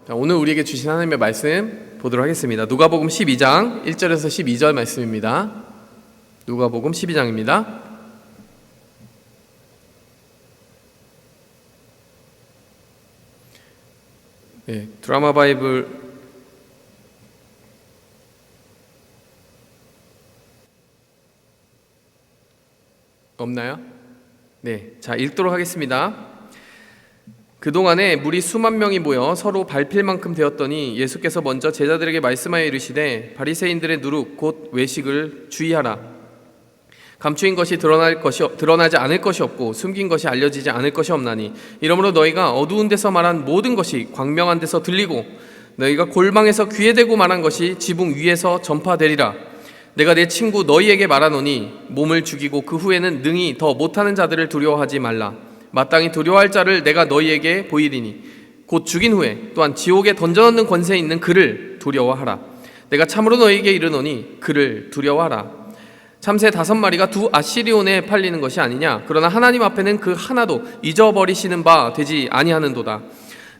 오늘 우리에게 주신 하나님의 말씀 보도록 하겠습니다. 누가복음 12장 1절에서 12절 말씀입니다. 누가복음 12장입니다. 네, 드라마 바이블 없나요? 네, 자 읽도록 하겠습니다. 그동안에 무리 수만 명이 모여 서로 밟힐 만큼 되었더니 예수께서 먼저 제자들에게 말씀하여 이르시되 바리새인들의 누룩 곧 외식을 주의하라. 감추인 것이 드러나지 않을 것이 없고 숨긴 것이 알려지지 않을 것이 없나니 이러므로 너희가 어두운 데서 말한 모든 것이 광명한 데서 들리고 너희가 골방에서 귀에 대고 말한 것이 지붕 위에서 전파되리라. 내가 내 친구 너희에게 말하노니 몸을 죽이고 그 후에는 능히 더 못하는 자들을 두려워하지 말라. 마땅히 두려워할 자를 내가 너희에게 보이리니 곧 죽인 후에 또한 지옥에 던져넣는 권세 있는 그를 두려워하라. 내가 참으로 너희에게 이르노니 그를 두려워하라. 참새 5마리가 2 아시리온에 팔리는 것이 아니냐. 그러나 하나님 앞에는 그 하나도 잊어버리시는 바 되지 아니하는도다.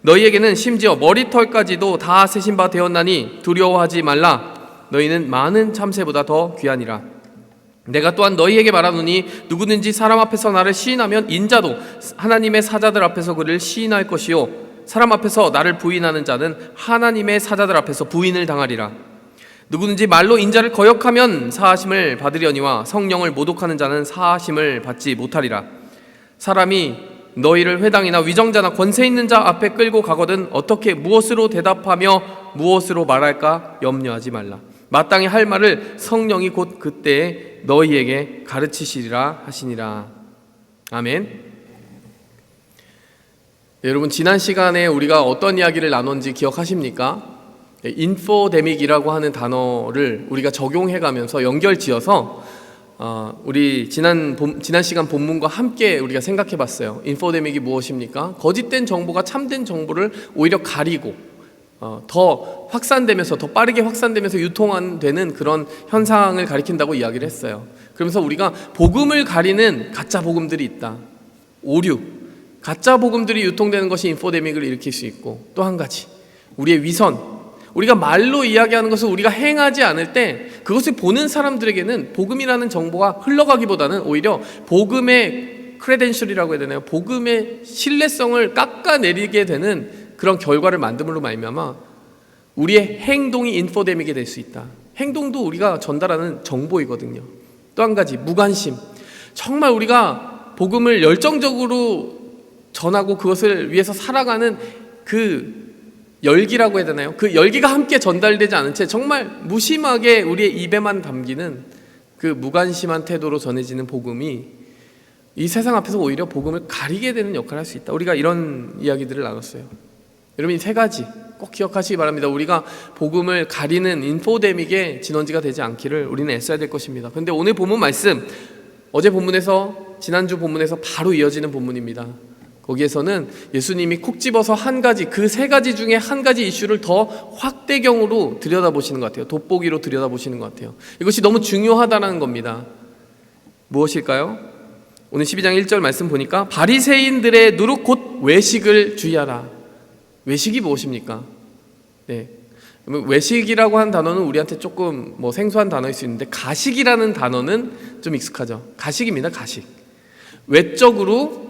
너희에게는 심지어 머리털까지도 다 세신 바 되었나니 두려워하지 말라. 너희는 많은 참새보다 더 귀하니라. 내가 또한 너희에게 말하노니 누구든지 사람 앞에서 나를 시인하면 인자도 하나님의 사자들 앞에서 그를 시인할 것이요 사람 앞에서 나를 부인하는 자는 하나님의 사자들 앞에서 부인을 당하리라. 누구든지 말로 인자를 거역하면 사하심을 받으려니와 성령을 모독하는 자는 사하심을 받지 못하리라. 사람이 너희를 회당이나 위정자나 권세 있는 자 앞에 끌고 가거든 어떻게 무엇으로 대답하며 무엇으로 말할까 염려하지 말라. 마땅히 할 말을 성령이 곧 그때에 너희에게 가르치시리라 하시니라. 아멘. 네, 여러분 지난 시간에 우리가 어떤 이야기를 나눴는지 기억하십니까? 인포데믹이라고 하는 단어를 우리가 적용해가면서 연결지어서 우리 지난 시간 본문과 함께 우리가 생각해봤어요. 인포데믹이 무엇입니까? 거짓된 정보가 참된 정보를 오히려 가리고 더 확산되면서 더 빠르게 확산되면서 유통되는 그런 현상을 가리킨다고 이야기를 했어요. 그러면서 우리가 복음을 가리는 가짜 복음들이 있다. 오류, 가짜 복음들이 유통되는 것이 인포데믹을 일으킬 수 있고, 또 한 가지 우리의 위선, 우리가 말로 이야기하는 것을 우리가 행하지 않을 때 그것을 보는 사람들에게는 복음이라는 정보가 흘러가기보다는 오히려 복음의 크레덴셜이라고 해야 되나요? 복음의 신뢰성을 깎아내리게 되는 그런 결과를 만듦으로 말미암아 우리의 행동이 인포데믹이 될 수 있다. 행동도 우리가 전달하는 정보이거든요. 또 한 가지 무관심. 정말 우리가 복음을 열정적으로 전하고 그것을 위해서 살아가는 그 열기라고 해야 되나요? 그 열기가 함께 전달되지 않은 채 정말 무심하게 우리의 입에만 담기는 그 무관심한 태도로 전해지는 복음이 이 세상 앞에서 오히려 복음을 가리게 되는 역할을 할 수 있다. 우리가 이런 이야기들을 나눴어요. 여러분 이 3가지 꼭 기억하시기 바랍니다. 우리가 복음을 가리는 인포데믹의 진원지가 되지 않기를 우리는 애써야 될 것입니다. 그런데 오늘 본문 말씀, 어제 본문에서 지난주 본문에서 바로 이어지는 본문입니다. 거기에서는 예수님이 콕 집어서 한 가지, 그 3가지 중에 한 가지 이슈를 더 확대경으로 들여다보시는 것 같아요. 돋보기로 들여다보시는 것 같아요. 이것이 너무 중요하다는 겁니다. 무엇일까요? 오늘 12장 1절 말씀 보니까 바리새인들의 누룩 곧 외식을 주의하라. 외식이 무엇입니까? 네. 외식이라고 하는 단어는 우리한테 조금 생소한 단어일 수 있는데 가식이라는 단어는 좀 익숙하죠. 가식입니다. 가식. 외적으로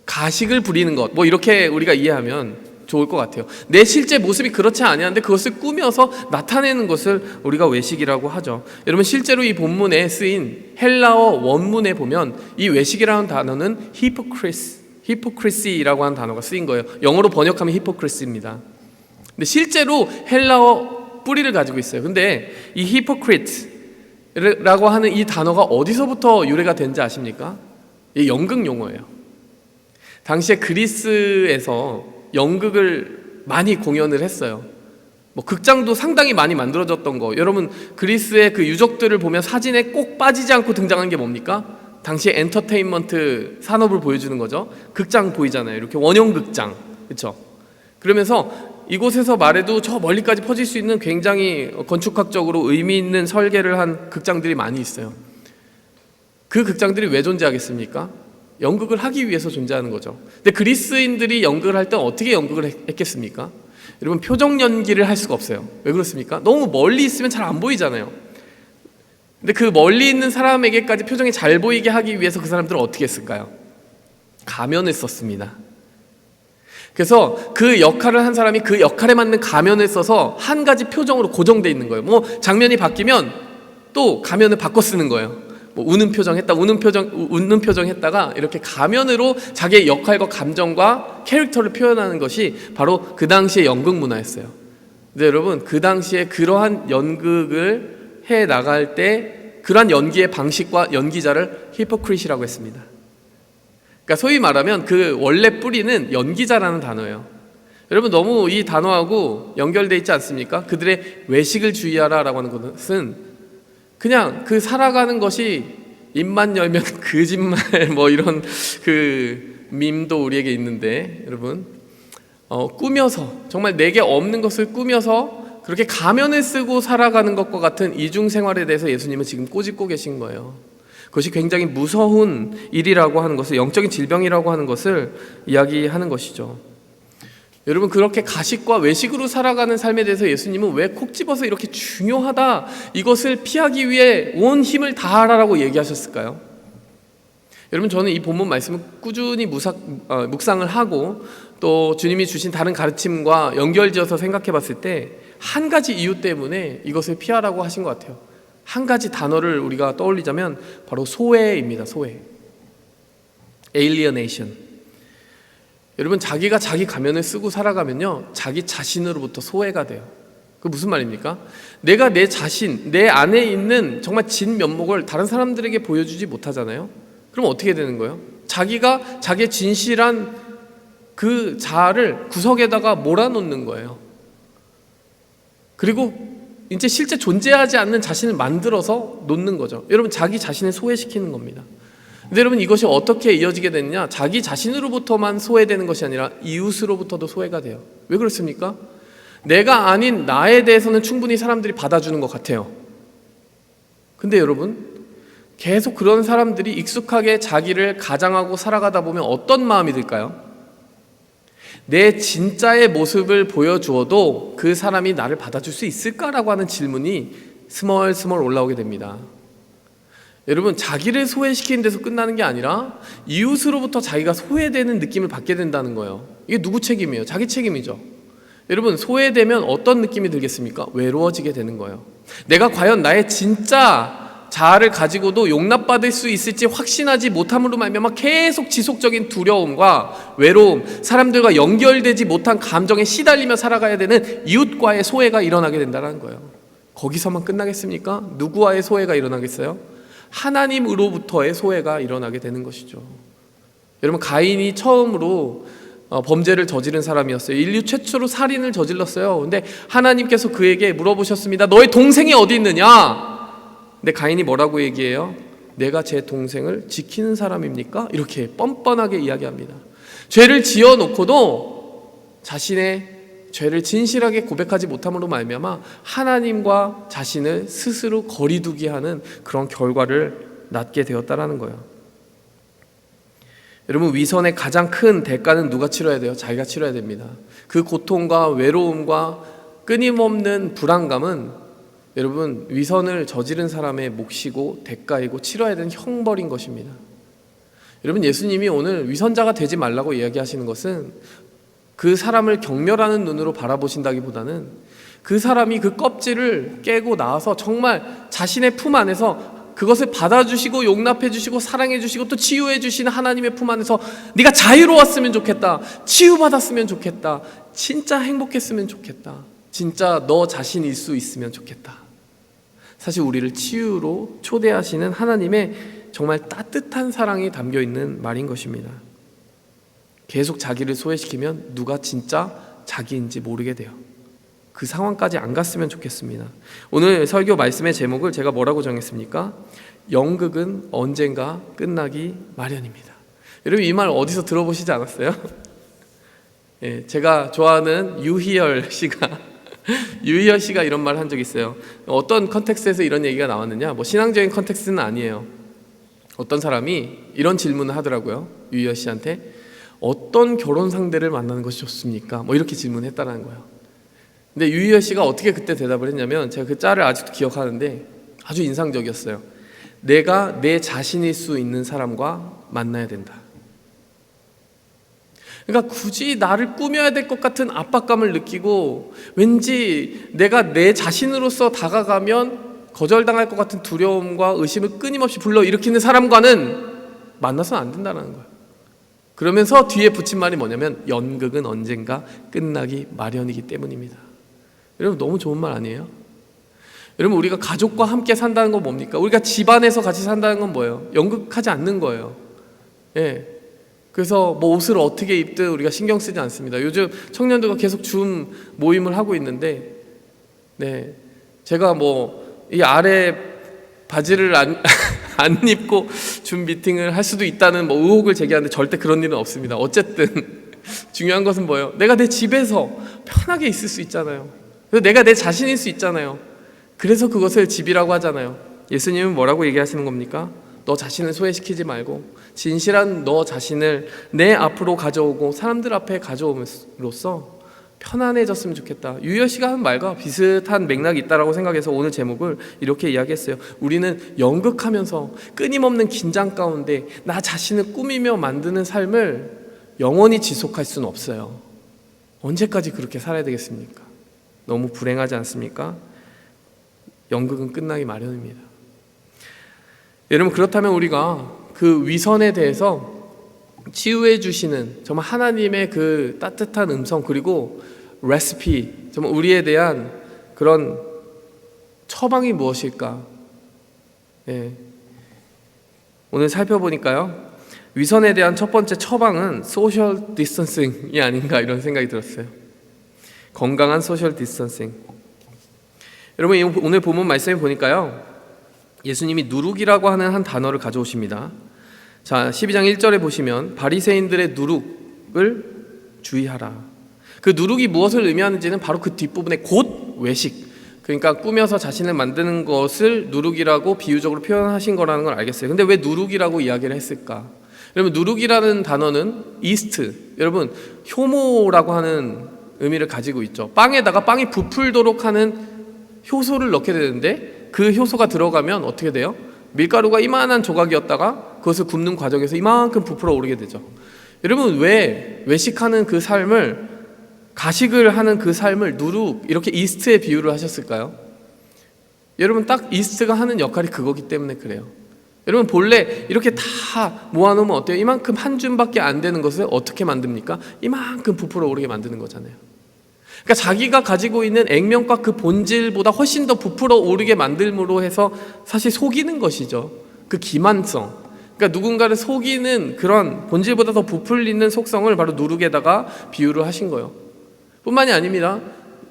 가식을 부리는 것, 이렇게 우리가 이해하면 좋을 것 같아요. 내 실제 모습이 그렇지 아니한데 그것을 꾸며서 나타내는 것을 우리가 외식이라고 하죠. 여러분 실제로 이 본문에 쓰인 헬라어 원문에 보면 이 외식이라는 단어는 히포크리시라고 하는 단어가 쓰인 거예요. 영어로 번역하면 히포크리시입니다. 근데 실제로 헬라어 뿌리를 가지고 있어요. 근데 이 히포크리트라고 하는 이 단어가 어디서부터 유래가 된지 아십니까? 이 연극 용어예요. 당시에 그리스에서 연극을 많이 공연을 했어요. 극장도 상당히 많이 만들어졌던 거. 여러분 그리스의 그 유적들을 보면 사진에 꼭 빠지지 않고 등장한 게 뭡니까? 당시에 엔터테인먼트 산업을 보여주는 거죠. 극장 보이잖아요. 이렇게 원형 극장, 그렇죠? 그러면서 이곳에서 말해도 저 멀리까지 퍼질 수 있는 굉장히 건축학적으로 의미 있는 설계를 한 극장들이 많이 있어요. 그 극장들이 왜 존재하겠습니까? 연극을 하기 위해서 존재하는 거죠. 근데 그리스인들이 연극을 할 때 어떻게 연극을 했겠습니까? 여러분, 표정 연기를 할 수가 없어요. 왜 그렇습니까? 너무 멀리 있으면 잘 안 보이잖아요. 근데 그 멀리 있는 사람에게까지 표정이 잘 보이게 하기 위해서 그 사람들은 어떻게 했을까요? 가면을 썼습니다. 그래서 그 역할을 한 사람이 그 역할에 맞는 가면을 써서 한 가지 표정으로 고정돼 있는 거예요. 뭐 장면이 바뀌면 또 가면을 바꿔 쓰는 거예요. 뭐 웃는 표정 했다, 웃는 표정 했다가 이렇게 가면으로 자기의 역할과 감정과 캐릭터를 표현하는 것이 바로 그 당시의 연극 문화였어요. 근데 여러분, 그 당시에 그러한 연극을 해 나갈 때 그러한 연기의 방식과 연기자를 히포크리시라고 했습니다. 그러니까 소위 말하면 그 원래 뿌리는 연기자라는 단어예요. 여러분, 너무 이 단어하고 연결돼 있지 않습니까? 그들의 외식을 주의하라라고 하는 것은 그냥 그 살아가는 것이 입만 열면 거짓말 뭐 이런 그 밈도 우리에게 있는데, 여러분, 꾸며서 정말 내게 없는 것을 꾸며서 그렇게 가면을 쓰고 살아가는 것과 같은 이중 생활에 대해서 예수님은 지금 꼬집고 계신 거예요. 그것이 굉장히 무서운 일이라고 하는 것을, 영적인 질병이라고 하는 것을 이야기하는 것이죠. 여러분, 그렇게 가식과 외식으로 살아가는 삶에 대해서 예수님은 왜 콕 집어서 이렇게 중요하다, 이것을 피하기 위해 온 힘을 다하라고 얘기하셨을까요? 여러분, 저는 이 본문 말씀을 꾸준히 묵상을 하고 또 주님이 주신 다른 가르침과 연결지어서 생각해 봤을 때 한 가지 이유 때문에 이것을 피하라고 하신 것 같아요. 한 가지 단어를 우리가 떠올리자면 바로 소외입니다. 소외. alienation. 여러분, 자기가 자기 가면을 쓰고 살아가면요, 자기 자신으로부터 소외가 돼요. 그게 무슨 말입니까? 내가 내 자신, 내 안에 있는 정말 진 면목을 다른 사람들에게 보여주지 못하잖아요. 그럼 어떻게 되는 거예요? 자기가 자기의 진실한 그 자아를 구석에다가 몰아놓는 거예요. 그리고 이제 실제 존재하지 않는 자신을 만들어서 놓는 거죠. 여러분, 자기 자신을 소외시키는 겁니다. 근데 여러분, 이것이 어떻게 이어지게 되느냐? 자기 자신으로부터만 소외되는 것이 아니라 이웃으로부터도 소외가 돼요. 왜 그렇습니까? 내가 아닌 나에 대해서는 충분히 사람들이 받아주는 것 같아요. 근데 여러분, 계속 그런 사람들이 익숙하게 자기를 가장하고 살아가다 보면 어떤 마음이 들까요? 내 진짜의 모습을 보여주어도 그 사람이 나를 받아줄 수 있을까라고 하는 질문이 스멀스멀 올라오게 됩니다. 여러분, 자기를 소외시키는 데서 끝나는 게 아니라 이웃으로부터 자기가 소외되는 느낌을 받게 된다는 거예요. 이게 누구 책임이에요? 자기 책임이죠. 여러분, 소외되면 어떤 느낌이 들겠습니까? 외로워지게 되는 거예요. 내가 과연 나의 진짜 자아를 가지고도 용납받을 수 있을지 확신하지 못함으로 말미암아 계속 지속적인 두려움과 외로움, 사람들과 연결되지 못한 감정에 시달리며 살아가야 되는 이웃과의 소외가 일어나게 된다는 거예요. 거기서만 끝나겠습니까? 누구와의 소외가 일어나겠어요? 하나님으로부터의 소외가 일어나게 되는 것이죠. 여러분, 가인이 처음으로 범죄를 저지른 사람이었어요. 인류 최초로 살인을 저질렀어요. 근데 하나님께서 그에게 물어보셨습니다. 너의 동생이 어디 있느냐? 근데 가인이 뭐라고 얘기해요? 내가 제 동생을 지키는 사람입니까? 이렇게 뻔뻔하게 이야기합니다. 죄를 지어놓고도 자신의 죄를 진실하게 고백하지 못함으로 말미암아 하나님과 자신을 스스로 거리두기 하는 그런 결과를 낳게 되었다라는 거예요. 여러분, 위선의 가장 큰 대가는 누가 치러야 돼요? 자기가 치러야 됩니다. 그 고통과 외로움과 끊임없는 불안감은 여러분, 위선을 저지른 사람의 몫이고 대가이고 치러야 되는 형벌인 것입니다. 여러분, 예수님이 오늘 위선자가 되지 말라고 이야기하시는 것은 그 사람을 경멸하는 눈으로 바라보신다기보다는 그 사람이 그 껍질을 깨고 나와서 정말 자신의 품 안에서 그것을 받아주시고 용납해주시고 사랑해주시고 또 치유해주시는 하나님의 품 안에서 네가 자유로웠으면 좋겠다, 치유받았으면 좋겠다, 진짜 행복했으면 좋겠다, 진짜 너 자신일 수 있으면 좋겠다. 사실 우리를 치유로 초대하시는 하나님의 정말 따뜻한 사랑이 담겨있는 말인 것입니다. 계속 자기를 소외시키면 누가 진짜 자기인지 모르게 돼요. 그 상황까지 안 갔으면 좋겠습니다. 오늘 설교 말씀의 제목을 제가 뭐라고 정했습니까? 연극은 언젠가 끝나기 마련입니다. 여러분, 이 말 어디서 들어보시지 않았어요? 예, 제가 좋아하는 유희열 씨가 이런 말을 한 적이 있어요. 어떤 컨텍스트에서 이런 얘기가 나왔느냐? 뭐 신앙적인 컨텍스트는 아니에요. 어떤 사람이 이런 질문을 하더라고요. 유희열 씨한테 어떤 결혼 상대를 만나는 것이 좋습니까? 뭐 이렇게 질문했다는 거예요. 근데 유희열 씨가 어떻게 그때 대답을 했냐면, 제가 그 짤을 아직도 기억하는데 아주 인상적이었어요. 내가 내 자신일 수 있는 사람과 만나야 된다. 그러니까 굳이 나를 꾸며야 될 것 같은 압박감을 느끼고, 왠지 내가 내 자신으로서 다가가면 거절당할 것 같은 두려움과 의심을 끊임없이 불러일으키는 사람과는 만나서는 안 된다는 거예요. 그러면서 뒤에 붙인 말이 뭐냐면, 연극은 언젠가 끝나기 마련이기 때문입니다. 여러분, 너무 좋은 말 아니에요? 여러분, 우리가 가족과 함께 산다는 건 뭡니까? 우리가 집안에서 같이 산다는 건 뭐예요? 연극하지 않는 거예요. 예. 그래서 뭐 옷을 어떻게 입든 우리가 신경 쓰지 않습니다. 요즘 청년들과 계속 줌 모임을 하고 있는데, 네, 제가 뭐 이 아래 바지를 안 입고 줌 미팅을 할 수도 있다는 뭐 의혹을 제기하는데, 절대 그런 일은 없습니다. 어쨌든 중요한 것은 뭐예요? 내가 내 집에서 편하게 있을 수 있잖아요. 그래서 내가 내 자신일 수 있잖아요. 그래서 그것을 집이라고 하잖아요. 예수님은 뭐라고 얘기하시는 겁니까? 너 자신을 소외시키지 말고 진실한 너 자신을 내 앞으로 가져오고 사람들 앞에 가져옴으로써 편안해졌으면 좋겠다. 유희열 씨가 한 말과 비슷한 맥락이 있다고 생각해서 오늘 제목을 이렇게 이야기했어요. 우리는 연극하면서 끊임없는 긴장 가운데 나 자신을 꾸미며 만드는 삶을 영원히 지속할 수는 없어요. 언제까지 그렇게 살아야 되겠습니까? 너무 불행하지 않습니까? 연극은 끝나기 마련입니다. 여러분, 그렇다면 우리가 그 위선에 대해서 치유해 주시는 정말 하나님의 그 따뜻한 음성, 그리고 레시피, 정말 우리에 대한 그런 처방이 무엇일까? 예. 오늘 살펴보니까요, 위선에 대한 첫 번째 처방은 소셜 디스턴싱이 아닌가, 이런 생각이 들었어요. 건강한 소셜 디스턴싱. 여러분, 오늘 본문 말씀에 보니까요, 예수님이 누룩이라고 하는 한 단어를 가져오십니다. 자, 12장 1절에 보시면 바리새인들의 누룩을 주의하라. 그 누룩이 무엇을 의미하는지는 바로 그 뒷부분에 곧 외식, 그러니까 꾸며서 자신을 만드는 것을 누룩이라고 비유적으로 표현하신 거라는 걸 알겠어요. 근데 왜 누룩이라고 이야기를 했을까? 여러분, 누룩이라는 단어는 이스트, 여러분 효모라고 하는 의미를 가지고 있죠. 빵에다가 빵이 부풀도록 하는 효소를 넣게 되는데, 그 효소가 들어가면 어떻게 돼요? 밀가루가 이만한 조각이었다가 그것을 굽는 과정에서 이만큼 부풀어 오르게 되죠. 여러분, 왜 외식하는 그 삶을, 가식을 하는 그 삶을 누룩, 이렇게 이스트에 비유를 하셨을까요? 여러분, 딱 이스트가 하는 역할이 그거기 때문에 그래요. 여러분, 본래 이렇게 다 모아놓으면 어때요? 이만큼 한 줌밖에 안 되는 것을 어떻게 만듭니까? 이만큼 부풀어 오르게 만드는 거잖아요. 그러니까 자기가 가지고 있는 액면과 그 본질보다 훨씬 더 부풀어 오르게 만들므로 해서 사실 속이는 것이죠. 그 기만성, 그러니까 누군가를 속이는 그런 본질보다 더 부풀리는 속성을 바로 누룩에다가 비유를 하신 거예요. 뿐만이 아닙니다.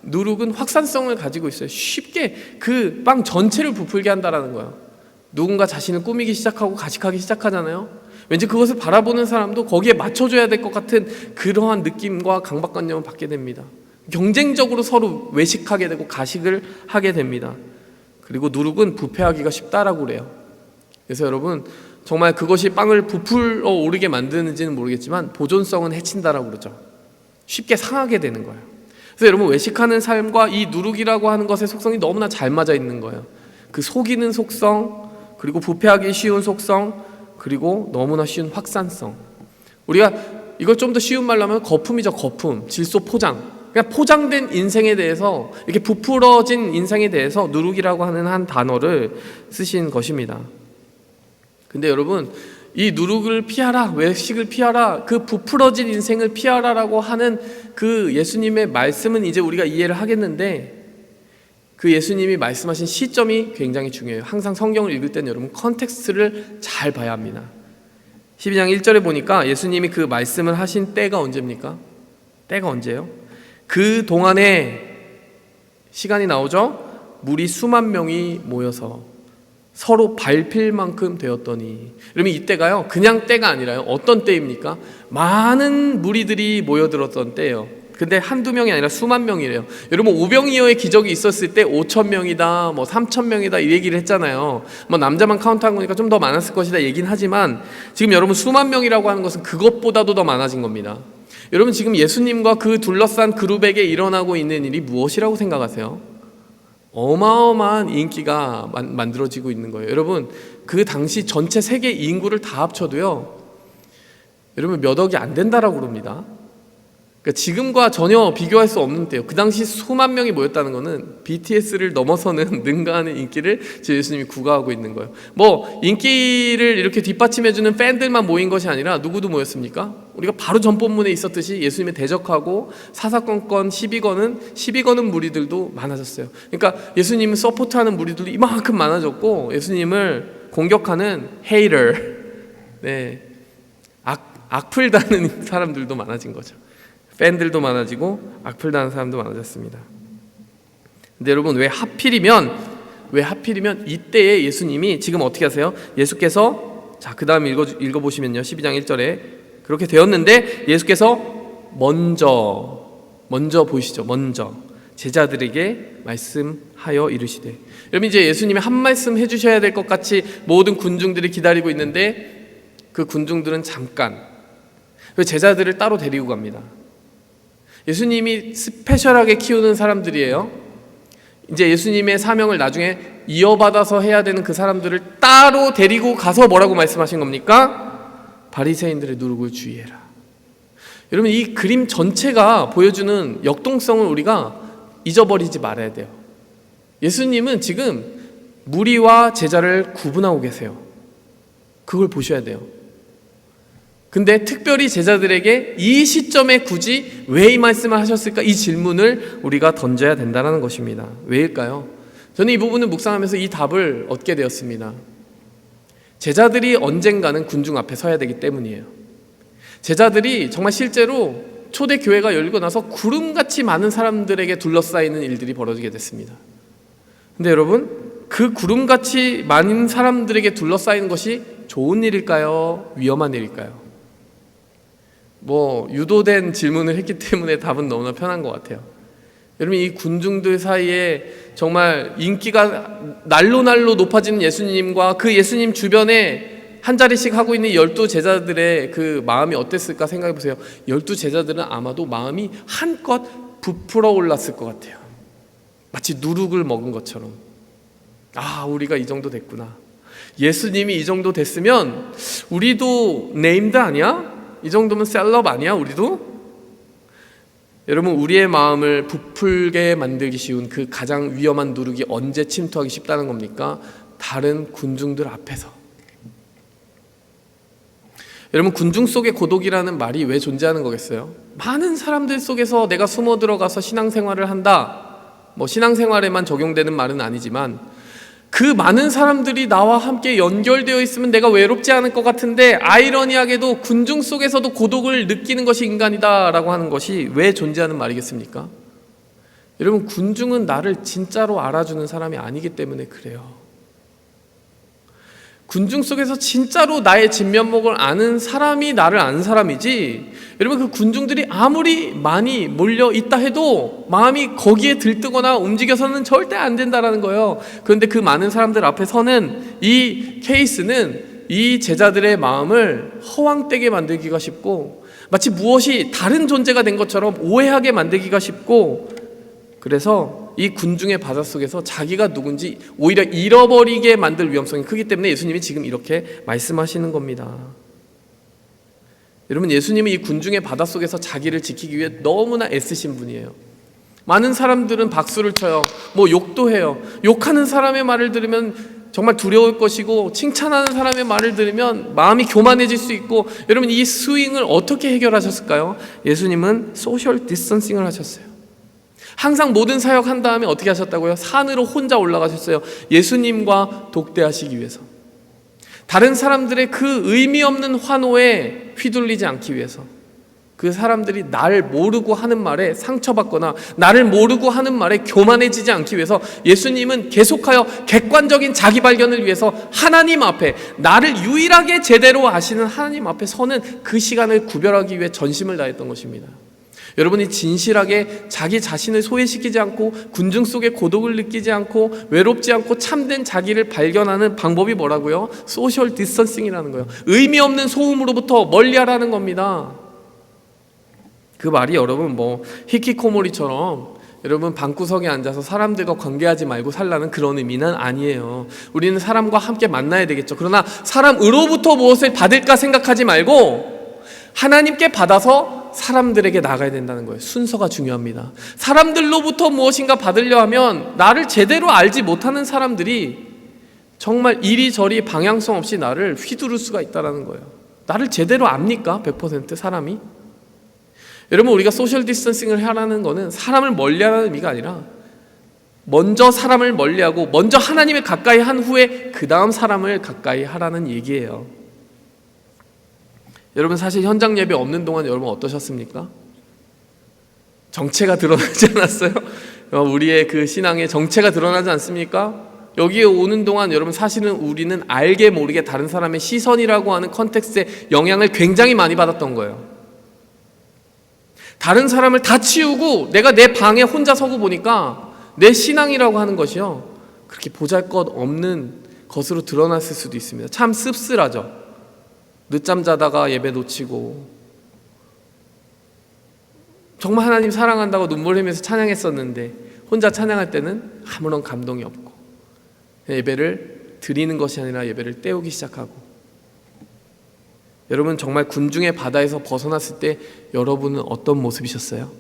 누룩은 확산성을 가지고 있어요. 쉽게 그 빵 전체를 부풀게 한다라는 거예요. 누군가 자신을 꾸미기 시작하고 가식하기 시작하잖아요. 왠지 그것을 바라보는 사람도 거기에 맞춰줘야 될 것 같은 그러한 느낌과 강박관념을 받게 됩니다. 경쟁적으로 서로 외식하게 되고 가식을 하게 됩니다. 그리고 누룩은 부패하기가 쉽다라고 그래요. 그래서 여러분, 정말 그것이 빵을 부풀어 오르게 만드는지는 모르겠지만 보존성은 해친다라고 그러죠. 쉽게 상하게 되는 거예요. 그래서 여러분, 외식하는 삶과 이 누룩이라고 하는 것의 속성이 너무나 잘 맞아 있는 거예요. 그 속이는 속성, 그리고 부패하기 쉬운 속성, 그리고 너무나 쉬운 확산성. 우리가 이걸 좀 더 쉬운 말로 하면 거품이죠. 거품, 질소 포장. 그냥 포장된 인생에 대해서, 이렇게 부풀어진 인생에 대해서 누룩이라고 하는 한 단어를 쓰신 것입니다. 근데 여러분, 이 누룩을 피하라, 외식을 피하라, 그 부풀어진 인생을 피하라라고 하는 그 예수님의 말씀은 이제 우리가 이해를 하겠는데, 그 예수님이 말씀하신 시점이 굉장히 중요해요. 항상 성경을 읽을 때는 여러분 컨텍스트를 잘 봐야 합니다. 12장 1절에 보니까 예수님이 그 말씀을 하신 때가 언제입니까? 때가 언제예요? 그 동안에 시간이 나오죠? 물이 수만 명이 모여서 서로 밟힐 만큼 되었더니, 여러분 이때가요 그냥 때가 아니라요, 어떤 때입니까? 많은 무리들이 모여들었던 때예요. 근데 한두 명이 아니라 수만 명이래요. 여러분, 오병이어의 기적이 있었을 때 5,000명이다 뭐 3,000명이다 이 얘기를 했잖아요. 뭐 남자만 카운트한 거니까 좀 더 많았을 것이다 얘기는 하지만, 지금 여러분 수만 명이라고 하는 것은 그것보다도 더 많아진 겁니다. 여러분 지금 예수님과 그 둘러싼 그룹에게 일어나고 있는 일이 무엇이라고 생각하세요? 어마어마한 인기가 만들어지고 있는 거예요. 여러분 그 당시 전체 세계 인구를 다 합쳐도요, 여러분 몇 억이 안 된다라고 그럽니다. 그러니까 지금과 전혀 비교할 수 없는 때요. 그 당시 수만 명이 모였다는 것은 BTS를 넘어서는 능가하는 인기를 예수님이 구가하고 있는 거예요. 뭐 인기를 이렇게 뒷받침해주는 팬들만 모인 것이 아니라 누구도 모였습니까? 우리가 바로 전본문에 있었듯이 예수님을 대적하고 사사건건 시비 거는 무리들도 많아졌어요. 그러니까 예수님을 서포트하는 무리들도 이만큼 많아졌고, 예수님을 공격하는 헤이터, 악플 다는 사람들도 많아진 거죠. 팬들도 많아지고 악플 다는 사람도 많아졌습니다. 근데 여러분 왜 하필이면 이때에 예수님이 지금 어떻게 하세요? 예수께서 그 다음 읽어보시면요, 12장 1절에 그렇게 되었는데 예수께서 먼저 보이시죠? 먼저 제자들에게 말씀하여 이르시되. 여러분 이제 예수님이 한 말씀 해주셔야 될 것 같이 모든 군중들이 기다리고 있는데, 그 군중들은 잠깐 제자들을 따로 데리고 갑니다. 예수님이 스페셜하게 키우는 사람들이에요. 이제 예수님의 사명을 나중에 이어받아서 해야 되는 그 사람들을 따로 데리고 가서 뭐라고 말씀하신 겁니까? 바리새인들의 누룩을 주의해라. 여러분 이 그림 전체가 보여주는 역동성을 우리가 잊어버리지 말아야 돼요. 예수님은 지금 무리와 제자를 구분하고 계세요. 그걸 보셔야 돼요. 근데 특별히 제자들에게 이 시점에 굳이 왜 이 말씀을 하셨을까? 이 질문을 우리가 던져야 된다는 것입니다. 왜일까요? 저는 이 부분을 묵상하면서 이 답을 얻게 되었습니다. 제자들이 언젠가는 군중 앞에 서야 되기 때문이에요. 제자들이 정말 실제로 초대 교회가 열리고 나서 구름같이 많은 사람들에게 둘러싸이는 일들이 벌어지게 됐습니다. 근데 여러분 그 구름같이 많은 사람들에게 둘러싸이는 것이 좋은 일일까요? 위험한 일일까요? 유도된 질문을 했기 때문에 답은 너무나 편한 것 같아요. 여러분 이 군중들 사이에 정말 인기가 날로 높아지는 예수님과 그 예수님 주변에 한 자리씩 하고 있는 12 제자들의 그 마음이 어땠을까 생각해 보세요. 12 제자들은 아마도 마음이 한껏 부풀어 올랐을 것 같아요. 마치 누룩을 먹은 것처럼. 우리가 이 정도 됐구나. 예수님이 이 정도 됐으면 우리도 네임드 아니야? 이 정도면 셀럽 아니야 우리도? 여러분 우리의 마음을 부풀게 만들기 쉬운 그 가장 위험한 누룩이 언제 침투하기 쉽다는 겁니까? 다른 군중들 앞에서. 여러분 군중 속의 고독이라는 말이 왜 존재하는 거겠어요? 많은 사람들 속에서 내가 숨어 들어가서 신앙생활을 한다. 신앙생활에만 적용되는 말은 아니지만 그 많은 사람들이 나와 함께 연결되어 있으면 내가 외롭지 않을 것 같은데, 아이러니하게도 군중 속에서도 고독을 느끼는 것이 인간이다라고 하는 것이 왜 존재하는 말이겠습니까? 여러분 군중은 나를 진짜로 알아주는 사람이 아니기 때문에 그래요. 군중 속에서 진짜로 나의 진면목을 아는 사람이 나를 아는 사람이지, 여러분 그 군중들이 아무리 많이 몰려 있다 해도 마음이 거기에 들뜨거나 움직여서는 절대 안 된다라는 거예요. 그런데 그 많은 사람들 앞에 서는 이 케이스는 이 제자들의 마음을 허황되게 만들기가 쉽고, 마치 무엇이 다른 존재가 된 것처럼 오해하게 만들기가 쉽고, 그래서 이 군중의 바다 속에서 자기가 누군지 오히려 잃어버리게 만들 위험성이 크기 때문에 예수님이 지금 이렇게 말씀하시는 겁니다. 여러분 예수님은 이 군중의 바다 속에서 자기를 지키기 위해 너무나 애쓰신 분이에요. 많은 사람들은 박수를 쳐요. 욕도 해요. 욕하는 사람의 말을 들으면 정말 두려울 것이고, 칭찬하는 사람의 말을 들으면 마음이 교만해질 수 있고, 여러분 이 스윙을 어떻게 해결하셨을까요? 예수님은 소셜 디스턴싱을 하셨어요. 항상 모든 사역한 다음에 어떻게 하셨다고요? 산으로 혼자 올라가셨어요. 예수님과 독대하시기 위해서. 다른 사람들의 그 의미 없는 환호에 휘둘리지 않기 위해서. 그 사람들이 날 모르고 하는 말에 상처받거나 나를 모르고 하는 말에 교만해지지 않기 위해서 예수님은 계속하여 객관적인 자기 발견을 위해서 하나님 앞에, 나를 유일하게 제대로 아시는 하나님 앞에 서는 그 시간을 구별하기 위해 전심을 다했던 것입니다. 여러분이 진실하게 자기 자신을 소외시키지 않고 군중 속에 고독을 느끼지 않고 외롭지 않고 참된 자기를 발견하는 방법이 뭐라고요? 소셜 디스턴싱이라는 거예요. 의미 없는 소음으로부터 멀리하라는 겁니다. 그 말이 여러분 뭐 히키코모리처럼 여러분 방구석에 앉아서 사람들과 관계하지 말고 살라는 그런 의미는 아니에요. 우리는 사람과 함께 만나야 되겠죠. 그러나 사람으로부터 무엇을 받을까 생각하지 말고 하나님께 받아서 사람들에게 나가야 된다는 거예요. 순서가 중요합니다. 사람들로부터 무엇인가 받으려 하면 나를 제대로 알지 못하는 사람들이 정말 이리저리 방향성 없이 나를 휘두를 수가 있다는 거예요. 나를 제대로 압니까? 100% 사람이? 여러분, 우리가 소셜 디스턴싱을 하라는 거는 사람을 멀리하라는 의미가 아니라 먼저 사람을 멀리하고 먼저 하나님을 가까이 한 후에 그 다음 사람을 가까이 하라는 얘기예요. 여러분, 사실 현장 예배 없는 동안 여러분 어떠셨습니까? 정체가 드러나지 않았어요? 우리의 그 신앙의 정체가 드러나지 않습니까? 여기에 오는 동안 여러분 사실은 우리는 알게 모르게 다른 사람의 시선이라고 하는 컨텍스트의 영향을 굉장히 많이 받았던 거예요. 다른 사람을 다 치우고 내가 내 방에 혼자 서고 보니까 내 신앙이라고 하는 것이요, 그렇게 보잘것없는 것으로 드러났을 수도 있습니다. 참 씁쓸하죠. 늦잠 자다가 예배 놓치고 정말 하나님 사랑한다고 눈물 흘리면서 찬양했었는데 혼자 찬양할 때는 아무런 감동이 없고 예배를 드리는 것이 아니라 예배를 때우기 시작하고. 여러분, 정말 군중의 바다에서 벗어났을 때 여러분은 어떤 모습이셨어요?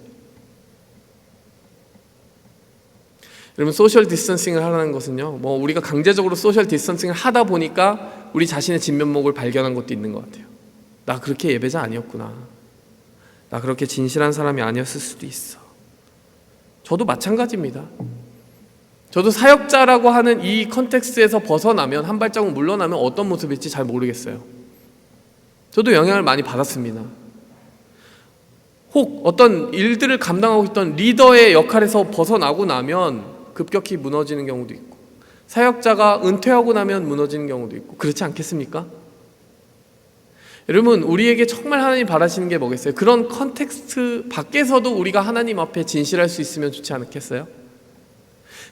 여러분, 소셜 디스턴싱을 하라는 것은요, 뭐 우리가 강제적으로 소셜 디스턴싱을 하다 보니까 우리 자신의 진면목을 발견한 것도 있는 것 같아요. 나 그렇게 예배자 아니었구나. 나 그렇게 진실한 사람이 아니었을 수도 있어. 저도 마찬가지입니다. 저도 사역자라고 하는 이 컨텍스트에서 벗어나면, 한 발자국 물러나면 어떤 모습일지 잘 모르겠어요. 저도 영향을 많이 받았습니다. 혹 어떤 일들을 감당하고 있던 리더의 역할에서 벗어나고 나면 급격히 무너지는 경우도 있고, 사역자가 은퇴하고 나면 무너지는 경우도 있고, 그렇지 않겠습니까? 여러분, 우리에게 정말 하나님 바라시는 게 뭐겠어요? 그런 컨텍스트 밖에서도 우리가 하나님 앞에 진실할 수 있으면 좋지 않겠어요?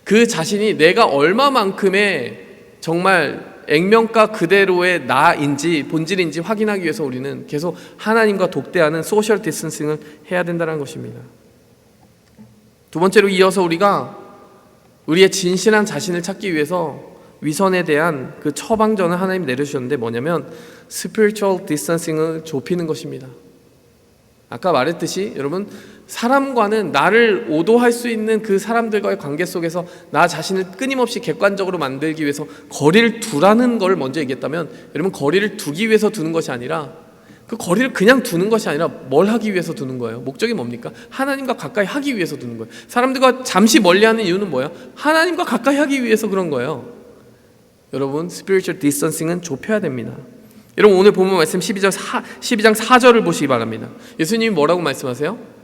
그 자신이 내가 얼마만큼의 정말 액면가 그대로의 나인지 본질인지 확인하기 위해서 우리는 계속 하나님과 독대하는 소셜 디스턴싱을 해야 된다는 것입니다. 두 번째로 이어서 우리가 우리의 진실한 자신을 찾기 위해서 위선에 대한 그 처방전을 하나님이 내려주셨는데 뭐냐면 spiritual distancing을 좁히는 것입니다. 아까 말했듯이 여러분, 사람과는 나를 오도할 수 있는 그 사람들과의 관계 속에서 나 자신을 끊임없이 객관적으로 만들기 위해서 거리를 두라는 걸 먼저 얘기했다면, 여러분, 거리를 두기 위해서 두는 것이 아니라, 그 거리를 그냥 두는 것이 아니라 뭘 하기 위해서 두는 거예요? 목적이 뭡니까? 하나님과 가까이 하기 위해서 두는 거예요. 사람들과 잠시 멀리하는 이유는 뭐예요? 하나님과 가까이 하기 위해서 그런 거예요. 여러분, spiritual distancing은 좁혀야 됩니다. 여러분, 오늘 본문 말씀 12장 4절을 보시기 바랍니다. 예수님이 뭐라고 말씀하세요?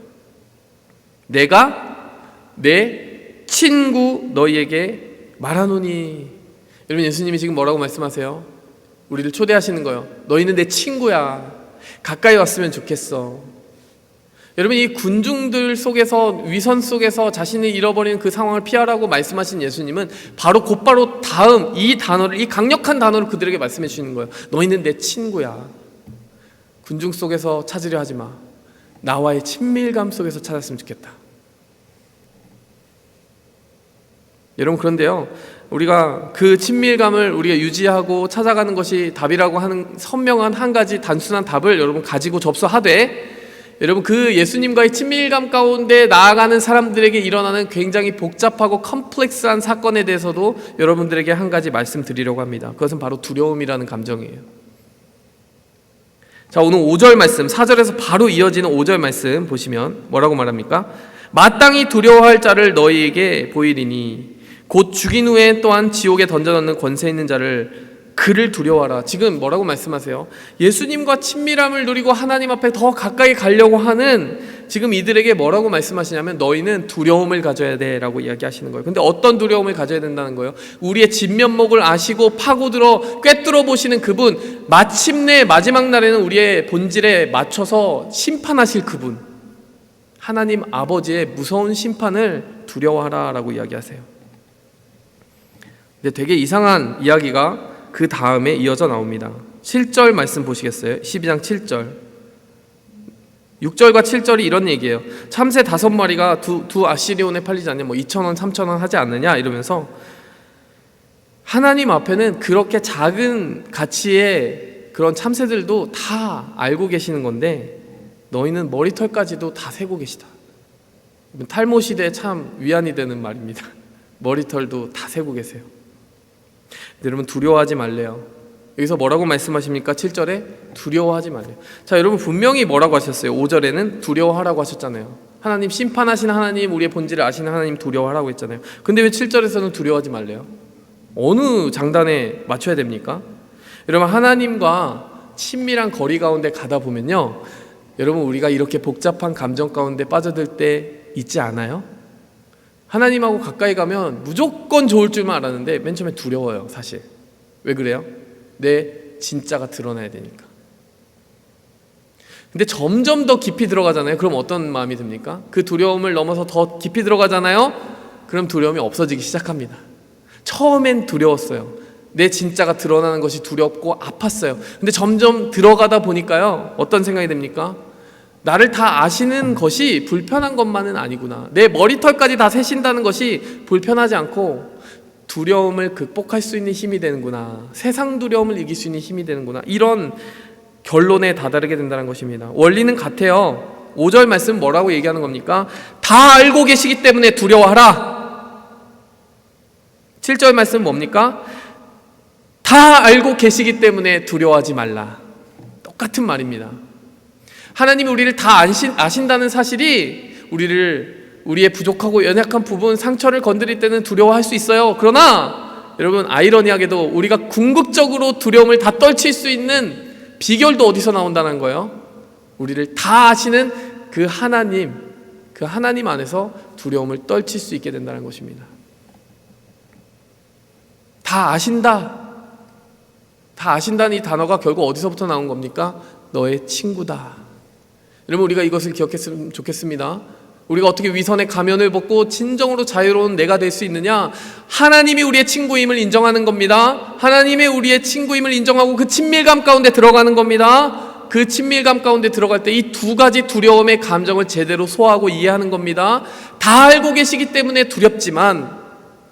내가 내 친구 너희에게 말하노니. 여러분, 예수님이 지금 뭐라고 말씀하세요? 우리를 초대하시는 거예요. 너희는 내 친구야. 가까이 왔으면 좋겠어. 여러분, 이 군중들 속에서, 위선 속에서 자신을 잃어버리는 그 상황을 피하라고 말씀하신 예수님은 곧바로 다음 이 단어를, 이 강력한 단어를 그들에게 말씀해 주시는 거예요. 너희는 내 친구야. 군중 속에서 찾으려 하지 마. 나와의 친밀감 속에서 찾았으면 좋겠다. 여러분, 그런데요, 우리가 그 친밀감을 우리가 유지하고 찾아가는 것이 답이라고 하는 선명한 한 가지 단순한 답을 여러분 가지고 접수하되, 여러분, 그 예수님과의 친밀감 가운데 나아가는 사람들에게 일어나는 굉장히 복잡하고 컴플렉스한 사건에 대해서도 여러분들에게 한 가지 말씀드리려고 합니다. 그것은 바로 두려움이라는 감정이에요. 자, 오늘 5절 말씀, 4절에서 바로 이어지는 5절 말씀 보시면 뭐라고 말합니까? 마땅히 두려워할 자를 너희에게 보이리니 곧 죽인 후에 또한 지옥에 던져넣는 권세 있는 자를, 그를 두려워하라. 지금 뭐라고 말씀하세요? 예수님과 친밀함을 누리고 하나님 앞에 더 가까이 가려고 하는 지금 이들에게 뭐라고 말씀하시냐면 너희는 두려움을 가져야 돼 라고 이야기하시는 거예요. 근데 어떤 두려움을 가져야 된다는 거예요? 우리의 진면목을 아시고 파고들어 꿰뚫어 보시는 그분, 마침내 마지막 날에는 우리의 본질에 맞춰서 심판하실 그분, 하나님 아버지의 무서운 심판을 두려워하라 라고 이야기하세요. 근데 되게 이상한 이야기가 그 다음에 이어져 나옵니다. 7절 말씀 보시겠어요? 12장 7절. 6절과 7절이 이런 얘기예요. 참새 5마리가 두 아시리온에 팔리지 않냐, 뭐 2,000원, 3,000원 하지 않느냐 이러면서 하나님 앞에는 그렇게 작은 가치의 그런 참새들도 다 알고 계시는 건데 너희는 머리털까지도 다 세고 계시다. 탈모 시대에 참 위안이 되는 말입니다. 머리털도 다 세고 계세요. 여러분 두려워하지 말래요. 여기서 뭐라고 말씀하십니까? 7절에 두려워하지 말래요. 자, 여러분 분명히 뭐라고 하셨어요? 5절에는 두려워하라고 하셨잖아요. 하나님 심판하시는 하나님, 우리의 본질을 아시는 하나님 두려워하라고 했잖아요. 근데 왜 7절에서는 두려워하지 말래요? 어느 장단에 맞춰야 됩니까? 여러분 하나님과 친밀한 거리 가운데 가다 보면요, 여러분 우리가 이렇게 복잡한 감정 가운데 빠져들 때 있지 않아요? 하나님하고 가까이 가면 무조건 좋을 줄만 알았는데 맨 처음에 두려워요. 사실 왜 그래요? 내 진짜가 드러나야 되니까. 근데 점점 더 깊이 들어가잖아요. 그럼 어떤 마음이 듭니까? 그 두려움을 넘어서 더 깊이 들어가잖아요. 그럼 두려움이 없어지기 시작합니다. 처음엔 두려웠어요. 내 진짜가 드러나는 것이 두렵고 아팠어요. 근데 점점 들어가다 보니까요, 어떤 생각이 듭니까? 나를 다 아시는 것이 불편한 것만은 아니구나. 내 머리털까지 다 세신다는 것이 불편하지 않고 두려움을 극복할 수 있는 힘이 되는구나. 세상 두려움을 이길 수 있는 힘이 되는구나. 이런 결론에 다다르게 된다는 것입니다. 원리는 같아요. 5절 말씀 뭐라고 얘기하는 겁니까? 다 알고 계시기 때문에 두려워하라. 7절 말씀 뭡니까? 다 알고 계시기 때문에 두려워하지 말라. 똑같은 말입니다. 하나님이 우리를 다 아신다는 사실이 우리의 부족하고 연약한 부분, 상처를 건드릴 때는 두려워할 수 있어요. 그러나 여러분 아이러니하게도 우리가 궁극적으로 두려움을 다 떨칠 수 있는 비결도 어디서 나온다는 거예요? 우리를 다 아시는 그 하나님 안에서 두려움을 떨칠 수 있게 된다는 것입니다. 다 아신다는 이 단어가 결국 어디서부터 나온 겁니까? 너의 친구다. 여러분 우리가 이것을 기억했으면 좋겠습니다. 우리가 어떻게 위선의 가면을 벗고 진정으로 자유로운 내가 될 수 있느냐? 하나님이 우리의 친구임을 인정하는 겁니다. 하나님의 우리의 친구임을 인정하고 그 친밀감 가운데 들어가는 겁니다. 그 친밀감 가운데 들어갈 때 이 두 가지 두려움의 감정을 제대로 소화하고 이해하는 겁니다. 다 알고 계시기 때문에 두렵지만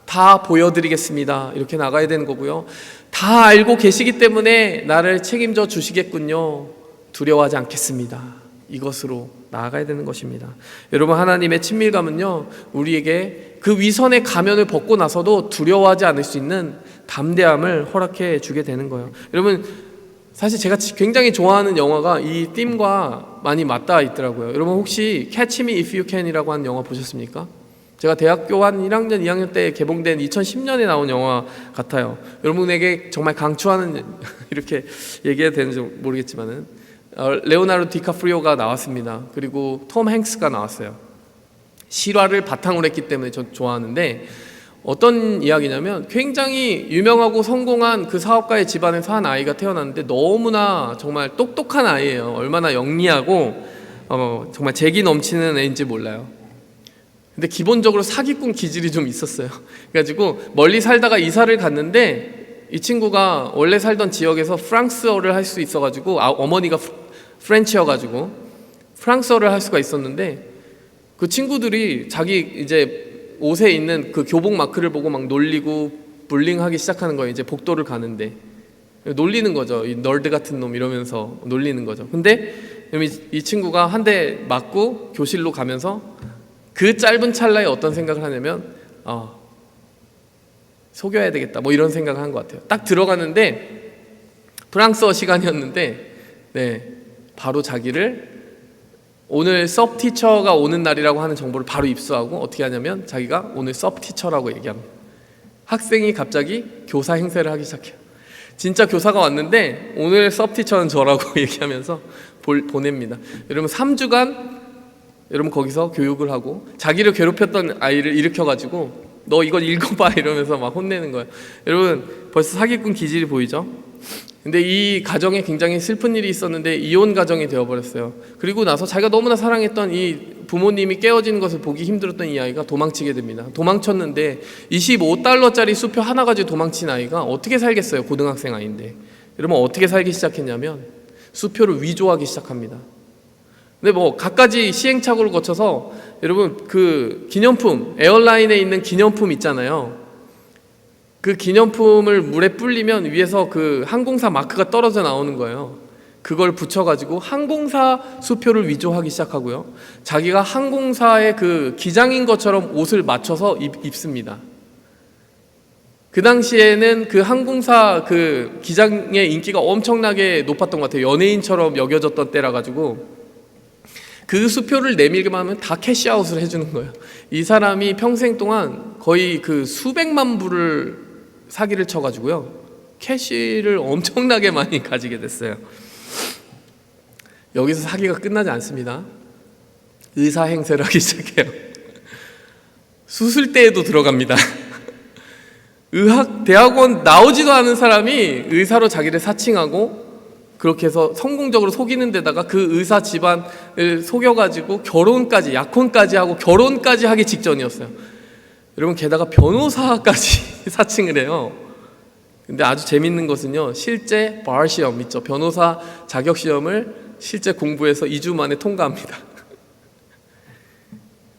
다 보여드리겠습니다. 이렇게 나가야 되는 거고요. 다 알고 계시기 때문에 나를 책임져 주시겠군요. 두려워하지 않겠습니다. 이것으로 나아가야 되는 것입니다. 여러분 하나님의 친밀감은요, 우리에게 그 위선의 가면을 벗고 나서도 두려워하지 않을 수 있는 담대함을 허락해 주게 되는 거예요. 여러분 사실 제가 굉장히 좋아하는 영화가 이 띠임과 많이 맞닿아 있더라고요. 여러분 혹시 Catch Me If You Can이라고 하는 영화 보셨습니까? 제가 대학교 한 1학년, 2학년 때 개봉된 2010년에 나온 영화 같아요. 여러분에게 정말 강추하는 이렇게 얘기해도 되는지 모르겠지만은 레오나르도 디카프리오가 나왔습니다. 그리고 톰 행스가 나왔어요. 실화를 바탕으로 했기 때문에 저 좋아하는데 어떤 이야기냐면 굉장히 유명하고 성공한 그 사업가의 집안에서 한 아이가 태어났는데 너무나 정말 똑똑한 아이예요. 얼마나 영리하고 정말 재기 넘치는 애인지 몰라요. 근데 기본적으로 사기꾼 기질이 좀 있었어요. 그래가지고 멀리 살다가 이사를 갔는데 이 친구가 원래 살던 지역에서 프랑스어를 할 수 있어가지고 어머니가 프렌치여가지고 프랑스어를 할 수가 있었는데 그 친구들이 자기 이제 옷에 있는 그 교복 마크를 보고 막 놀리고 불링하기 시작하는 거예요. 이제 복도를 가는데 놀리는 거죠. 이 널드 같은 놈 이러면서 놀리는 거죠. 근데 이 친구가 한 대 맞고 교실로 가면서 그 짧은 찰나에 어떤 생각을 하냐면 속여야 되겠다 뭐 이런 생각을 한 것 같아요. 딱 들어가는데 프랑스어 시간이었는데 바로 자기를 오늘 섭 티처가 오는 날이라고 하는 정보를 바로 입수하고 어떻게 하냐면 자기가 오늘 섭 티처라고 얘기합니다. 학생이 갑자기 교사 행세를 하기 시작해요. 진짜 교사가 왔는데 오늘 섭 티처는 저라고 얘기하면서 보냅니다. 여러분 3주간 여러분 거기서 교육을 하고 자기를 괴롭혔던 아이를 일으켜가지고 너 이거 읽어봐 이러면서 막 혼내는 거예요. 여러분 벌써 사기꾼 기질이 보이죠? 근데 이 가정에 굉장히 슬픈 일이 있었는데 이혼 가정이 되어버렸어요. 그리고 나서 자기가 너무나 사랑했던 이 부모님이 깨어지는 것을 보기 힘들었던 이 아이가 도망치게 됩니다. 도망쳤는데 $25짜리 수표 하나 가지고 도망친 아이가 어떻게 살겠어요? 고등학생 아이인데. 여러분 어떻게 살기 시작했냐면 수표를 위조하기 시작합니다. 근데 뭐 갖가지 시행착오를 거쳐서 여러분 그 기념품, 에어라인에 있는 기념품 있잖아요. 그 기념품을 물에 불리면 위에서 그 항공사 마크가 떨어져 나오는 거예요. 그걸 붙여가지고 항공사 수표를 위조하기 시작하고요. 자기가 항공사의 그 기장인 것처럼 옷을 맞춰서 입습니다. 그 당시에는 그 항공사 그 기장의 인기가 엄청나게 높았던 것 같아요. 연예인처럼 여겨졌던 때라 가지고 그 수표를 내밀기만 하면 다 캐시아웃을 해주는 거예요. 이 사람이 평생 동안 거의 그 수백만 불을 사기를 쳐가지고요. 캐시를 엄청나게 많이 가지게 됐어요. 여기서 사기가 끝나지 않습니다. 의사 행세를 하기 시작해요. 수술대에도 들어갑니다. 대학원 나오지도 않은 사람이 의사로 자기를 사칭하고 그렇게 해서 성공적으로 속이는 데다가 그 의사 집안을 속여가지고 결혼까지, 약혼까지 하고 결혼까지 하기 직전이었어요. 여러분, 게다가 변호사까지 사칭을 해요. 근데 아주 재밌는 것은요, 실제 bar 시험 있죠. 변호사 자격 시험을 실제 공부해서 2주 만에 통과합니다.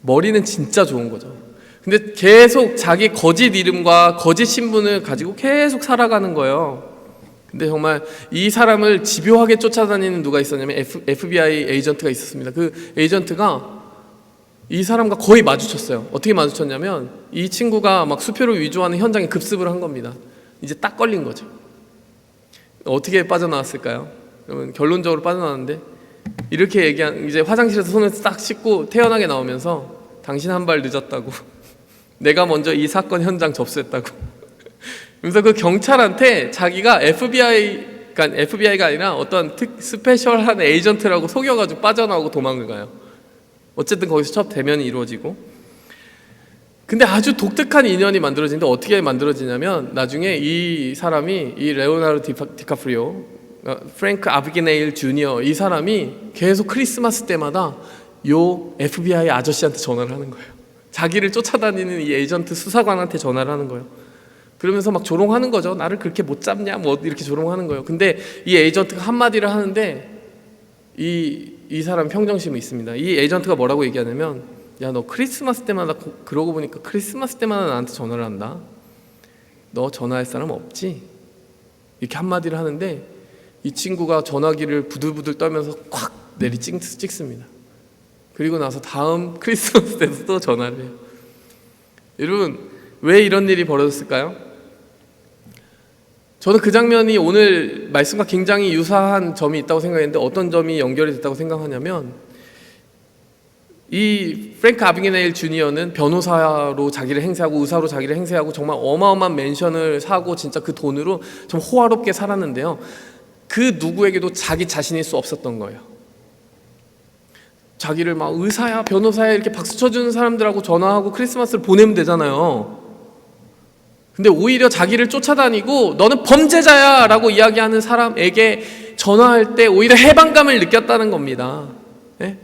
머리는 진짜 좋은 거죠. 근데 계속 자기 거짓 이름과 거짓 신분을 가지고 계속 살아가는 거예요. 근데 정말 이 사람을 집요하게 쫓아다니는 누가 있었냐면 FBI 에이전트가 있었습니다. 그 에이전트가 이 사람과 거의 마주쳤어요. 어떻게 마주쳤냐면 이 친구가 막 수표를 위조하는 현장에 급습을 한 겁니다. 이제 딱 걸린 거죠. 어떻게 빠져나왔을까요? 그러면 결론적으로 빠져나왔는데 이렇게 이제 화장실에서 손을 딱 씻고 태연하게 나오면서 당신 한 발 늦었다고, 내가 먼저 이 사건 현장 접수했다고. 그래서 그 경찰한테 자기가 그러니까 FBI가 아니라 어떤 스페셜한 에이전트라고 속여가지고 빠져나오고 도망을 가요. 어쨌든 거기서 첫 대면이 이루어지고. 근데 아주 독특한 인연이 만들어지는데 어떻게 만들어지냐면 나중에 이 사람이 이 레오나르도 디카프리오, 프랭크 아비게네일 주니어, 이 사람이 계속 크리스마스 때마다 요 FBI 아저씨한테 전화를 하는 거예요. 자기를 쫓아다니는 이 에이전트 수사관한테 전화를 하는 거예요. 그러면서 막 조롱하는 거죠. 나를 그렇게 못 잡냐 뭐 이렇게 조롱하는 거예요. 근데 이 에이전트가 한마디를 하는데 이 사람 평정심이 있습니다. 이 에이전트가 뭐라고 얘기하냐면, 야, 너 크리스마스 때마다 그러고 보니까 크리스마스 때마다 나한테 전화를 한다. 너 전화할 사람 없지? 이렇게 한마디를 하는데 이 친구가 전화기를 부들부들 떨면서 콱 내리 찍습니다. 그리고 나서 다음 크리스마스 때도 또 전화를 해요. 여러분, 왜 이런 일이 벌어졌을까요? 저는 그 장면이 오늘 말씀과 굉장히 유사한 점이 있다고 생각했는데 어떤 점이 연결이 됐다고 생각하냐면, 이 프랭크 아비게네일 주니어는 변호사로 자기를 행세하고 의사로 자기를 행세하고 정말 어마어마한 맨션을 사고 진짜 그 돈으로 좀 호화롭게 살았는데요, 그 누구에게도 자기 자신일 수 없었던 거예요. 자기를 막 의사야 변호사야 이렇게 박수 쳐주는 사람들하고 전화하고 크리스마스를 보내면 되잖아요. 근데 오히려 자기를 쫓아다니고 너는 범죄자야 라고 이야기하는 사람에게 전화할 때 오히려 해방감을 느꼈다는 겁니다. 네?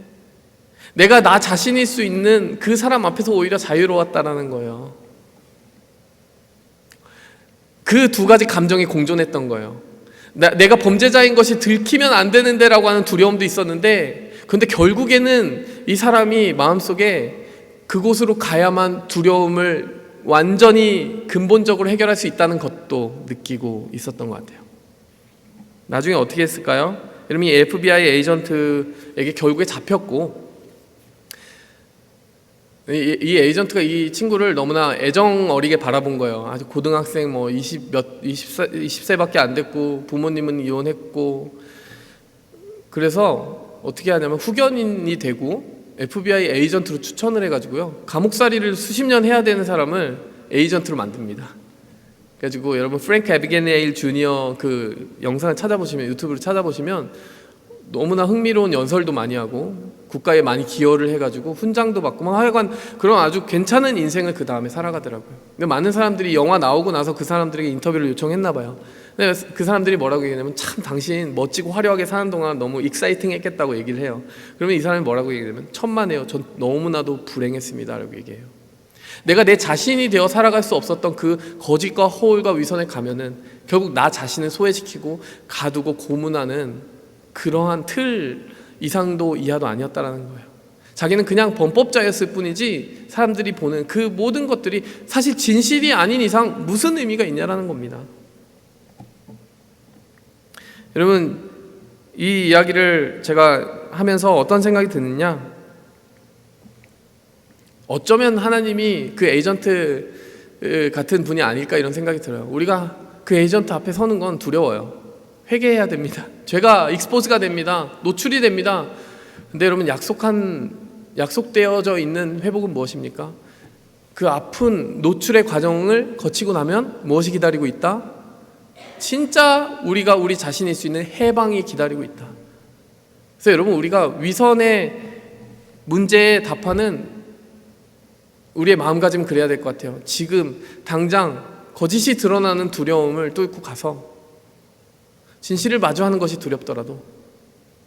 내가 나 자신일 수 있는 그 사람 앞에서 오히려 자유로웠다라는 거예요. 그 두 가지 감정이 공존했던 거예요. 내가 범죄자인 것이 들키면 안 되는데 라고 하는 두려움도 있었는데, 근데 결국에는 이 사람이 마음속에 그곳으로 가야만 두려움을 완전히 근본적으로 해결할 수 있다는 것도 느끼고 있었던 것 같아요. 나중에 어떻게 했을까요? 여러분, 이 FBI 에이전트에게 결국에 잡혔고, 이 에이전트가 이 친구를 너무나 애정 어리게 바라본 거예요. 아주 고등학생 20세밖에 안 됐고 부모님은 이혼했고, 그래서 어떻게 하냐면 후견인이 되고 FBI 에이전트로 추천을 해가지고요, 감옥살이를 수십 년 해야 되는 사람을 에이전트로 만듭니다. 그래가지고 여러분 프랭크 아비게네일 주니어 그 영상을 찾아보시면, 유튜브를 찾아보시면 너무나 흥미로운 연설도 많이 하고 국가에 많이 기여를 해가지고 훈장도 받고 막 하여간 그런 아주 괜찮은 인생을 그 다음에 살아가더라고요. 근데 많은 사람들이 영화 나오고 나서 그 사람들에게 인터뷰를 요청했나 봐요. 근데 그 사람들이 뭐라고 얘기하냐면, 참 당신 멋지고 화려하게 사는 동안 너무 익사이팅 했겠다고 얘기를 해요. 그러면 이 사람이 뭐라고 얘기하냐면, 천만에요, 전 너무나도 불행했습니다 라고 얘기해요. 내가 내 자신이 되어 살아갈 수 없었던 그 거짓과 허울과 위선에 가면은 결국 나 자신을 소외시키고 가두고 고문하는 그러한 틀, 이상도 이하도 아니었다라는 거예요. 자기는 그냥 범법자였을 뿐이지 사람들이 보는 그 모든 것들이 사실 진실이 아닌 이상 무슨 의미가 있냐라는 겁니다. 여러분, 이 이야기를 제가 하면서 어떤 생각이 드느냐, 어쩌면 하나님이 그 에이전트 같은 분이 아닐까 이런 생각이 들어요. 우리가 그 에이전트 앞에 서는 건 두려워요. 회개해야 됩니다. 죄가 익스포즈가 됩니다. 노출이 됩니다. 근데 여러분, 약속되어져 있는 회복은 무엇입니까? 그 아픈 노출의 과정을 거치고 나면 무엇이 기다리고 있다? 진짜 우리가 우리 자신일 수 있는 해방이 기다리고 있다. 그래서 여러분, 우리가 위선의 문제에 답하는 우리의 마음가짐은 그래야 될 것 같아요. 지금 당장 거짓이 드러나는 두려움을 뚫고 가서 진실을 마주하는 것이 두렵더라도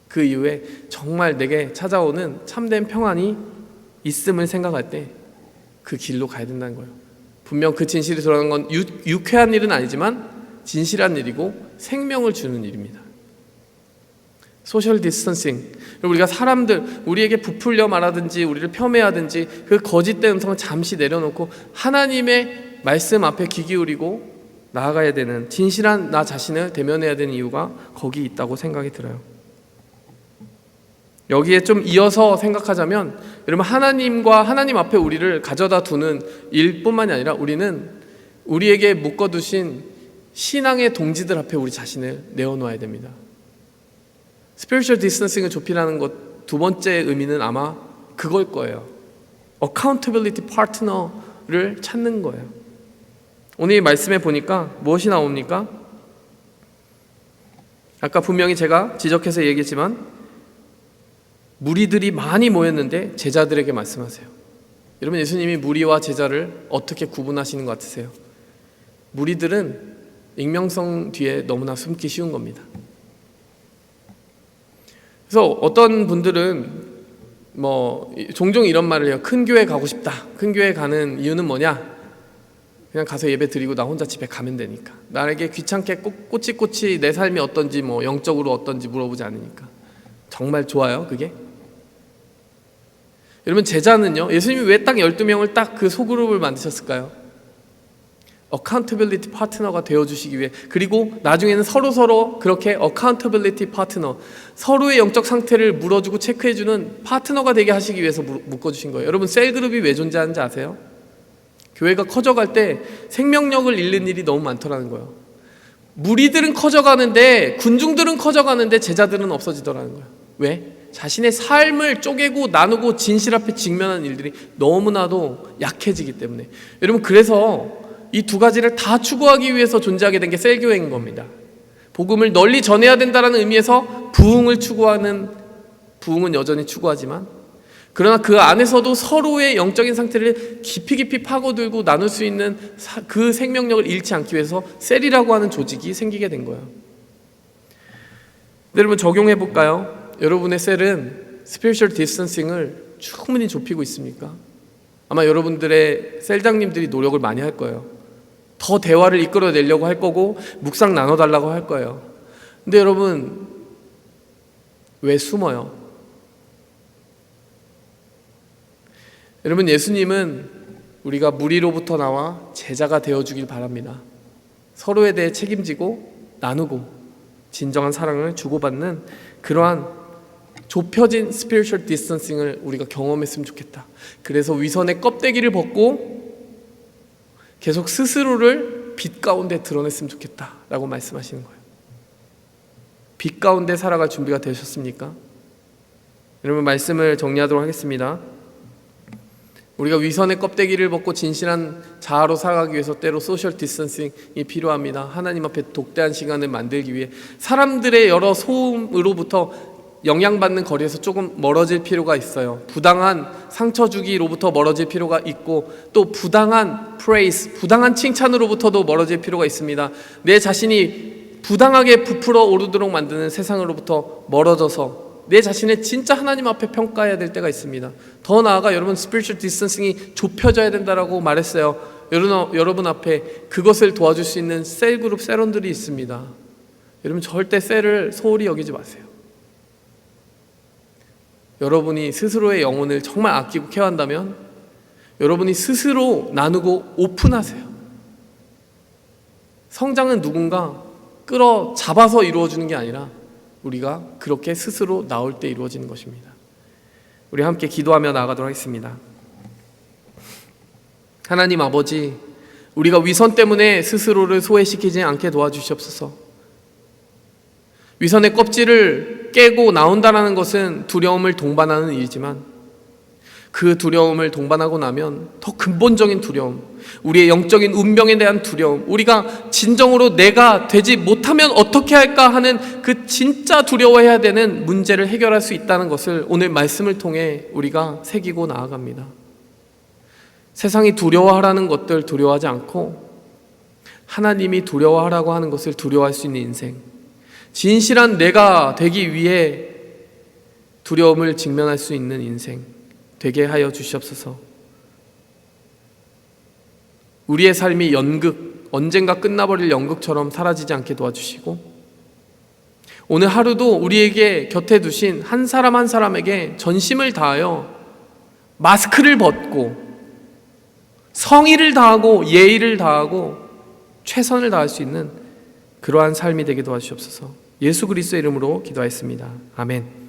그 이후에 정말 내게 찾아오는 참된 평안이 있음을 생각할 때 그 길로 가야 된다는 거예요. 분명 그 진실이 드러나는 건 유쾌한 일은 아니지만 진실한 일이고 생명을 주는 일입니다. 소셜 디스턴싱, 우리가 사람들 우리에게 부풀려 말하든지 우리를 폄훼하든지 그 거짓된 음성을 잠시 내려놓고 하나님의 말씀 앞에 귀 기울이고 나아가야 되는, 진실한 나 자신을 대면해야 되는 이유가 거기 있다고 생각이 들어요. 여기에 좀 이어서 생각하자면, 여러분, 하나님과 하나님 앞에 우리를 가져다 두는 일뿐만이 아니라 우리는 우리에게 묶어두신 신앙의 동지들 앞에 우리 자신을 내어놓아야 됩니다. 스피리추얼 디스턴싱을 좁히라는 것 두 번째 의미는 아마 그걸 거예요. 어카운터빌리티 파트너를 찾는 거예요. 오늘 이 말씀에 보니까 무엇이 나옵니까? 아까 분명히 제가 지적해서 얘기했지만 무리들이 많이 모였는데 제자들에게 말씀하세요. 여러분, 예수님이 무리와 제자를 어떻게 구분하시는 것 같으세요? 무리들은 익명성 뒤에 너무나 숨기 쉬운 겁니다. 그래서 어떤 분들은 종종 이런 말을 해요. 큰 교회 가고 싶다. 큰 교회 가는 이유는 뭐냐? 그냥 가서 예배 드리고 나 혼자 집에 가면 되니까. 나에게 귀찮게 꼬치꼬치 내 삶이 어떤지 영적으로 어떤지 물어보지 않으니까. 정말 좋아요, 그게? 여러분, 제자는요, 예수님이 왜 딱 12명을 딱 그 소그룹을 만드셨을까요? 어카운터빌리티 파트너가 되어주시기 위해, 그리고 나중에는 서로 그렇게 어카운터빌리티 파트너, 서로의 영적 상태를 물어주고 체크해주는 파트너가 되게 하시기 위해서 묶어주신 거예요. 여러분, 셀그룹이 왜 존재하는지 아세요? 교회가 커져갈 때 생명력을 잃는 일이 너무 많더라는 거예요. 무리들은 커져가는데, 군중들은 커져가는데 제자들은 없어지더라는 거예요. 왜? 자신의 삶을 쪼개고 나누고 진실 앞에 직면하는 일들이 너무나도 약해지기 때문에. 여러분, 그래서 이 두 가지를 다 추구하기 위해서 존재하게 된 게 셀교회인 겁니다. 복음을 널리 전해야 된다는 의미에서 부흥을 추구하는, 부흥은 여전히 추구하지만, 그러나 그 안에서도 서로의 영적인 상태를 깊이 파고들고 나눌 수 있는 그 생명력을 잃지 않기 위해서 셀이라고 하는 조직이 생기게 된 거예요. 여러분, 적용해 볼까요? 여러분의 셀은 스피리추얼 디스턴싱을 충분히 좁히고 있습니까? 아마 여러분들의 셀장님들이 노력을 많이 할 거예요. 더 대화를 이끌어내려고 할 거고 묵상 나눠달라고 할 거예요. 근데 여러분, 왜 숨어요? 여러분, 예수님은 우리가 무리로부터 나와 제자가 되어주길 바랍니다. 서로에 대해 책임지고 나누고 진정한 사랑을 주고받는 그러한 좁혀진 스피리추얼 디스턴싱을 우리가 경험했으면 좋겠다. 그래서 위선의 껍데기를 벗고 계속 스스로를 빛 가운데 드러냈으면 좋겠다 라고 말씀하시는 거예요. 빛 가운데 살아갈 준비가 되셨습니까? 여러분, 말씀을 정리하도록 하겠습니다. 우리가 위선의 껍데기를 벗고 진실한 자아로 살아가기 위해서 때로 소셜 디스턴싱이 필요합니다. 하나님 앞에 독대한 시간을 만들기 위해 사람들의 여러 소음으로부터 영향받는 거리에서 조금 멀어질 필요가 있어요. 부당한 상처 주기로부터 멀어질 필요가 있고, 또 부당한 프레이스, 부당한 칭찬으로부터도 멀어질 필요가 있습니다. 내 자신이 부당하게 부풀어 오르도록 만드는 세상으로부터 멀어져서 내 자신을 진짜 하나님 앞에 평가해야 될 때가 있습니다. 더 나아가 여러분, 스피리추얼 디스턴싱이 좁혀져야 된다라고 말했어요. 여러분 앞에 그것을 도와줄 수 있는 셀그룹 셀원들이 있습니다. 여러분, 절대 셀을 소홀히 여기지 마세요. 여러분이 스스로의 영혼을 정말 아끼고 케어한다면 여러분이 스스로 나누고 오픈하세요. 성장은 누군가 끌어잡아서 이루어지는 게 아니라 우리가 그렇게 스스로 나올 때 이루어지는 것입니다. 우리 함께 기도하며 나아가도록 하겠습니다. 하나님 아버지, 우리가 위선 때문에 스스로를 소외시키지 않게 도와주시옵소서. 위선의 껍질을 깨고 나온다는 것은 두려움을 동반하는 일이지만 그 두려움을 동반하고 나면 더 근본적인 두려움, 우리의 영적인 운명에 대한 두려움, 우리가 진정으로 내가 되지 못하면 어떻게 할까 하는 그 진짜 두려워해야 되는 문제를 해결할 수 있다는 것을 오늘 말씀을 통해 우리가 새기고 나아갑니다. 세상이 두려워하라는 것들 두려워하지 않고 하나님이 두려워하라고 하는 것을 두려워할 수 있는 인생, 진실한 내가 되기 위해 두려움을 직면할 수 있는 인생 되게 하여 주시옵소서. 우리의 삶이 연극, 언젠가 끝나버릴 연극처럼 사라지지 않게 도와주시고 오늘 하루도 우리에게 곁에 두신 한 사람 한 사람에게 전심을 다하여 마스크를 벗고 성의를 다하고 예의를 다하고 최선을 다할 수 있는 그러한 삶이 되게 도와주시옵소서. 예수 그리스도의 이름으로 기도하였습니다. 아멘.